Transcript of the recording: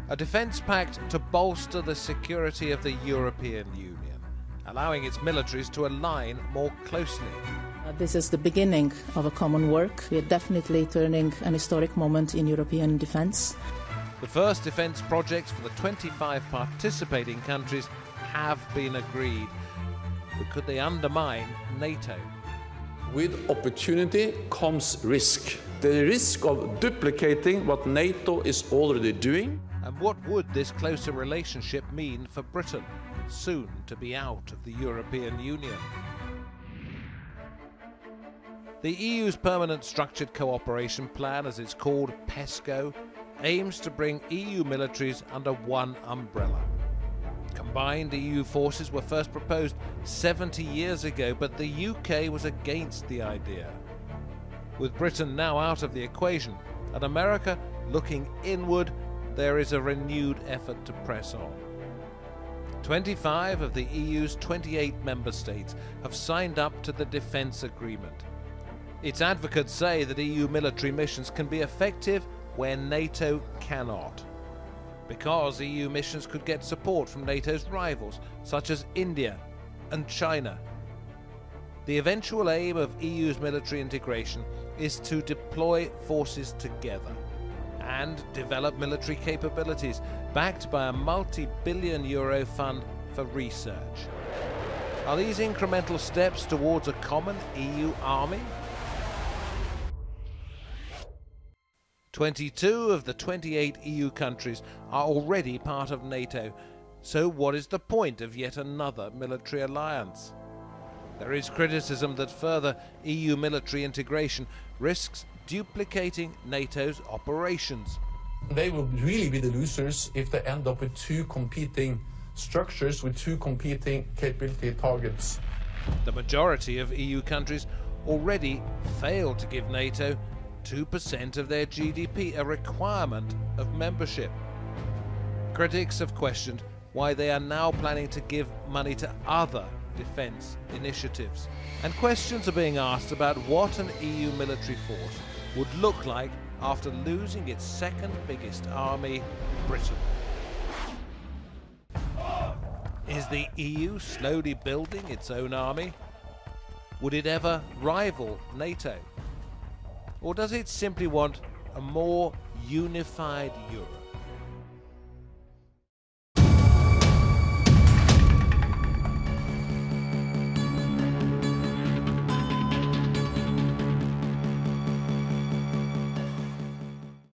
a defence pact to bolster the security of the European Union, allowing its militaries to align more closely. This is the beginning of a common work. We are definitely turning an historic moment in European defence. The first defence projects for the 25 participating countries have been agreed. But could they undermine NATO? With opportunity comes risk. The risk of duplicating what NATO is already doing. And what would this closer relationship mean for Britain, soon to be out of the European Union? The EU's Permanent Structured Cooperation Plan, as it's called, PESCO, aims to bring EU militaries under one umbrella. Combined EU forces were first proposed 70 years ago, but the UK was against the idea. With Britain now out of the equation and America looking inward, there is a renewed effort to press on. 25 of the EU's 28 member states have signed up to the defence agreement. Its advocates say that EU military missions can be effective where NATO cannot, because EU missions could get support from NATO's rivals, such as India and China. The eventual aim of EU's military integration is to deploy forces together and develop military capabilities, backed by a multi-billion euro fund for research. Are these incremental steps towards a common EU army? 22 of the 28 EU countries are already part of NATO, so what is the point of yet another military alliance? There is criticism that further EU military integration risks duplicating NATO's operations. They will really be the losers if they end up with two competing structures with two competing capability targets. The majority of EU countries already fail to give NATO 2% of their GDP, a requirement of membership. Critics have questioned why they are now planning to give money to other defence initiatives. And questions are being asked about what an EU military force would look like after losing its second biggest army, Britain. Is the EU slowly building its own army? Would it ever rival NATO? Or does it simply want a more unified Europe?